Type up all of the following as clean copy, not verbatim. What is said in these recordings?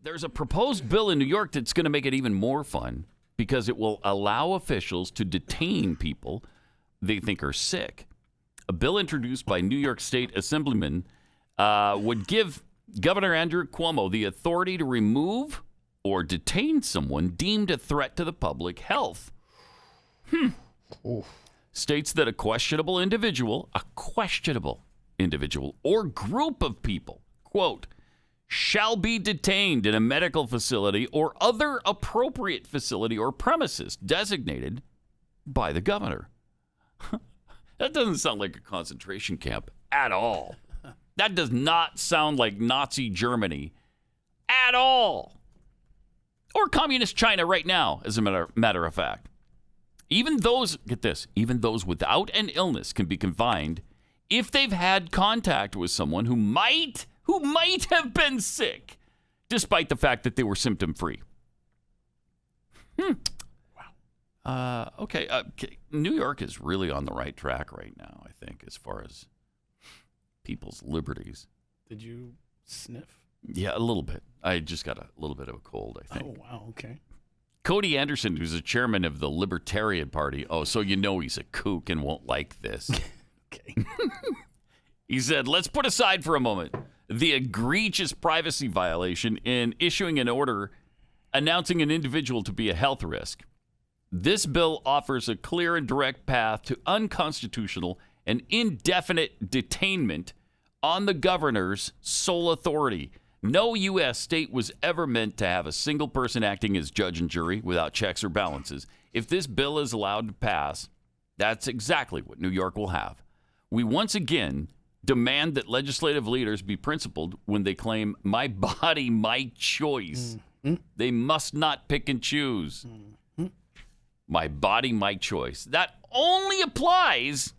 there's a proposed bill in New York that's going to make it even more fun because it will allow officials to detain people they think are sick. A bill introduced by New York State Assemblyman would give Governor Andrew Cuomo the authority to remove or detain someone deemed a threat to the public health. States that a questionable individual or group of people, quote, shall be detained in a medical facility or other appropriate facility or premises designated by the governor. That doesn't sound like a concentration camp at all. That does not sound like Nazi Germany at all. Or communist China right now, as a matter of fact. Even those, get this, even those without an illness can be confined if they've had contact with someone who might have been sick, despite the fact that they were symptom-free. Wow. Okay. New York is really on the right track right now, I think, as far as people's liberties. Did you sniff? Yeah, a little bit. I just got a little bit of a cold, I think. Oh, wow. Okay. Cody Anderson, who's the chairman of the Libertarian Party. Oh, so you know he's a kook and won't like this. Okay. He said, let's put aside for a moment the egregious privacy violation in issuing an order announcing an individual to be a health risk. This bill offers a clear and direct path to unconstitutional and indefinite detainment on the governor's sole authority. No U.S. state was ever meant to have a single person acting as judge and jury without checks or balances. If this bill is allowed to pass, that's exactly what New York will have. We once again demand that legislative leaders be principled when they claim my body, my choice. They must not pick and choose. My body, my choice. That only applies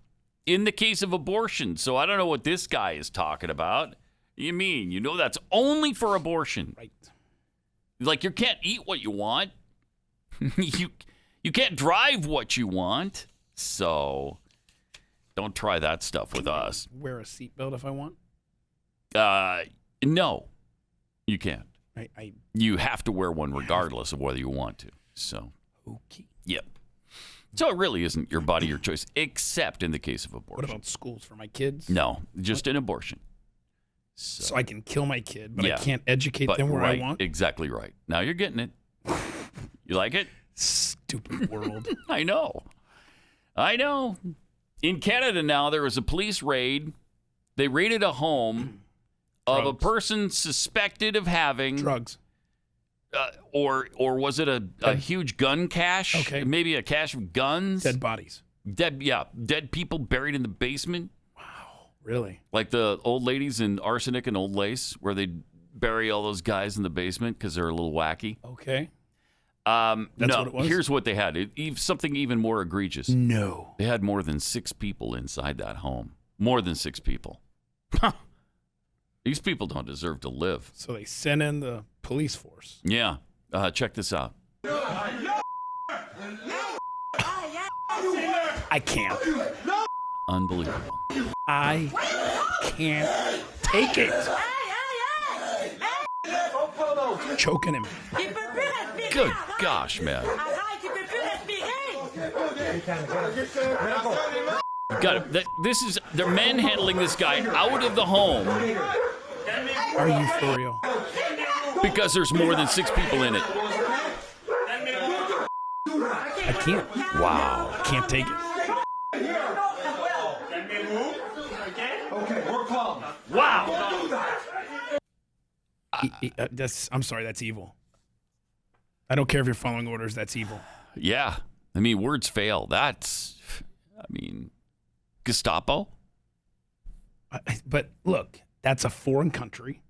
in the case of abortion. So I don't know what this guy is talking about. You mean, that's only for abortion. Right. Like, you can't eat what you want. you can't drive what you want. So don't try that stuff with us. Wear a seatbelt if I want? No, you can't. I You have to wear one regardless of whether you want to. So, okay. Yep. So it really isn't your body, your choice, except in the case of abortion. What about schools for my kids? No, just an abortion. So I can kill my kid, but Yeah. I can't educate them where right, I want? Exactly right. Now you're getting it. You like it? Stupid world. I know. In Canada now, there was a police raid. They raided a home of a person suspected of having drugs. Or was it a huge gun cache? Okay. Maybe a cache of guns? Dead bodies. Dead people buried in the basement. Wow, really? Like the old ladies in Arsenic and Old Lace, where they bury all those guys in the basement because they're a little wacky. Okay. That's what it was? Here's what they had. Something even more egregious. No. They had more than 6 people inside that home. More than 6 people. These people don't deserve to live. So they sent in the police force. Yeah. Check this out. I can't. Unbelievable. I can't take it. Choking him. Good gosh, man. They're manhandling this guy out of the home. Are you for real? Because there's more than 6 people in it. I can't. Wow. I can't take it. Okay, we're calm. Wow. I'm sorry, that's evil. I don't care if you're following orders, that's evil. Yeah. I mean, words fail. Gestapo? But look, that's a foreign country.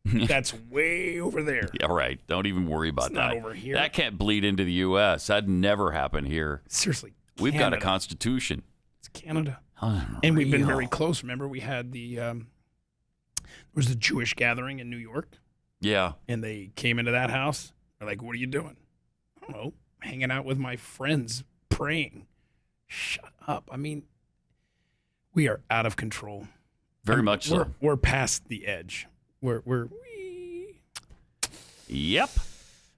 That's way over there. Yeah, right. Don't even worry about It's that. not over here. That can't bleed into the U.S. That'd never happen here. Seriously. We've got a Canada. Constitution. It's Canada. Unreal. And we've been very close. Remember, we had there was a Jewish gathering in New York, Yeah. and they came into that house. They're like, what are you doing? I don't know, hanging out with my friends, praying. Shut up. I mean, we are out of control. Very much so. We're past the edge. Yep.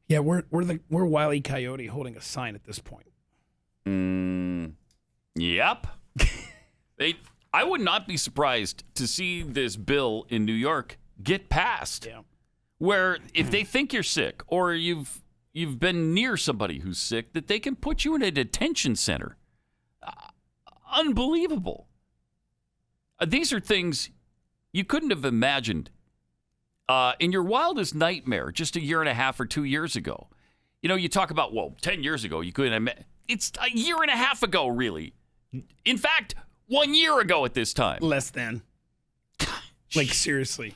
Yeah, we're Wile E. Coyote holding a sign at this point. Yep. I would not be surprised to see this bill in New York get passed. Yeah. Where if they think you're sick or you've been near somebody who's sick, that they can put you in a detention center. Unbelievable. These are things you couldn't have imagined in your wildest nightmare just a year and a half or 2 years ago. You know, you talk about, 10 years ago, you couldn't imagine. It's a year and a half ago, really. In fact, 1 year ago at this time. Less than. Like, seriously.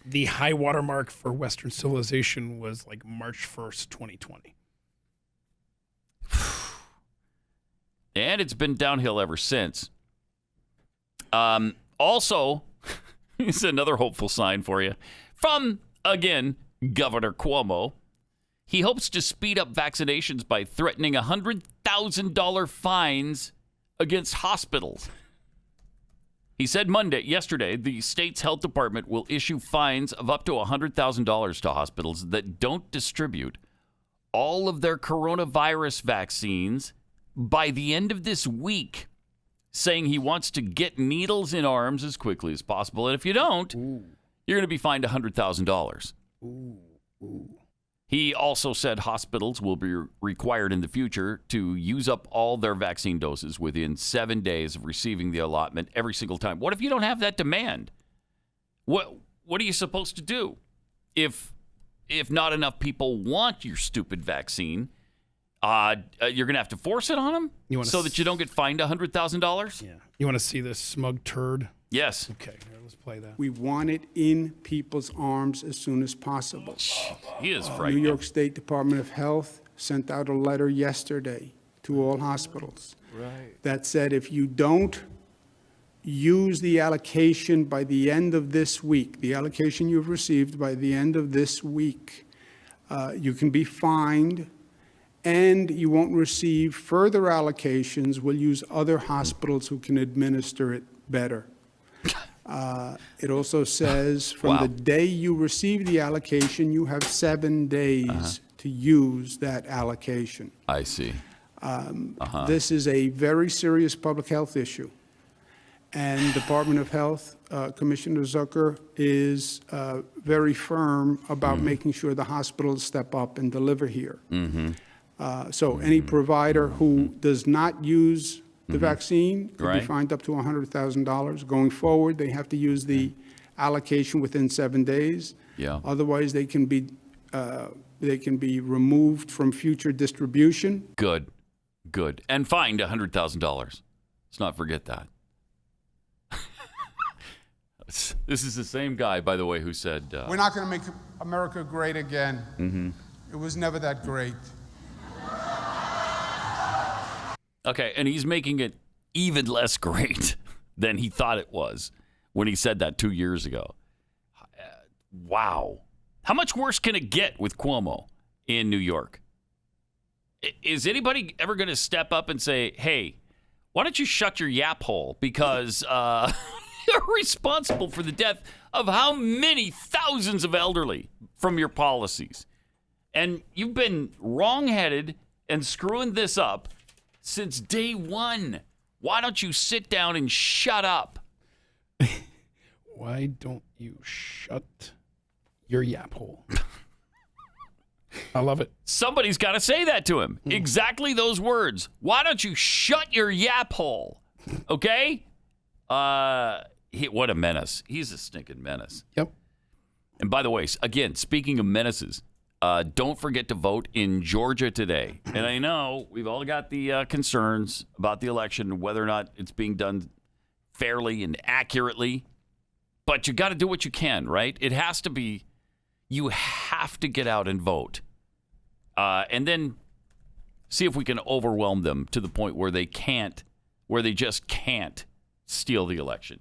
The high watermark for Western civilization was like March 1st, 2020. And it's been downhill ever since. Also, here's another hopeful sign for you. From, again, Governor Cuomo. He hopes to speed up vaccinations by threatening $100,000 fines against hospitals. He said yesterday, the state's health department will issue fines of up to $100,000 to hospitals that don't distribute all of their coronavirus vaccines by the end of this week, saying he wants to get needles in arms as quickly as possible. And if you don't, you're going to be fined $100,000. He also said hospitals will be required in the future to use up all their vaccine doses within 7 days of receiving the allotment every single time. What if you don't have that demand? What are you supposed to do if not enough people want your stupid vaccine? You're going to have to force it on them so that you don't get fined $100,000? Yeah. You want to see this smug turd? Yes. Okay, here, let's play that. We want it in people's arms as soon as possible. He is New frightening. York State Department of Health sent out a letter yesterday to all hospitals that said if you don't use the allocation by the end of this week, the allocation you've received by the end of this week, you can be fined and you won't receive further allocations. We'll use other hospitals who can administer it better. It also says from the day you receive the allocation, you have 7 days to use that allocation. I see. This is a very serious public health issue. And Department of Health, Commissioner Zucker is very firm about making sure the hospitals step up and deliver here. So any provider who does not use the vaccine could be fined up to $100,000. Going forward, they have to use the allocation within 7 days. Yeah. Otherwise, they can be removed from future distribution. Good. And fined $100,000. Let's not forget that. This is the same guy, by the way, who said... We're not going to make America great again. It was never that great. Okay, and he's making it even less great than he thought it was when he said that 2 years ago. Wow. How much worse can it get with Cuomo in New York? Is anybody ever going to step up and say, hey, why don't you shut your yap hole? Because you're responsible for the death of how many thousands of elderly from your policies. And you've been wrong-headed and screwing this up since day one. Why don't you sit down and shut up? Why don't you shut your yap hole? I love it. Somebody's got to say that to him. Exactly those words. Why don't you shut your yap hole? Okay? What a menace. He's a stinking menace. Yep. And by the way, again, speaking of menaces, don't forget to vote in Georgia today. And I know we've all got the concerns about the election, whether or not it's being done fairly and accurately. But you got to do what you can, right? It has to be, you have to get out and vote. And then see if we can overwhelm them to the point where they just can't steal the election.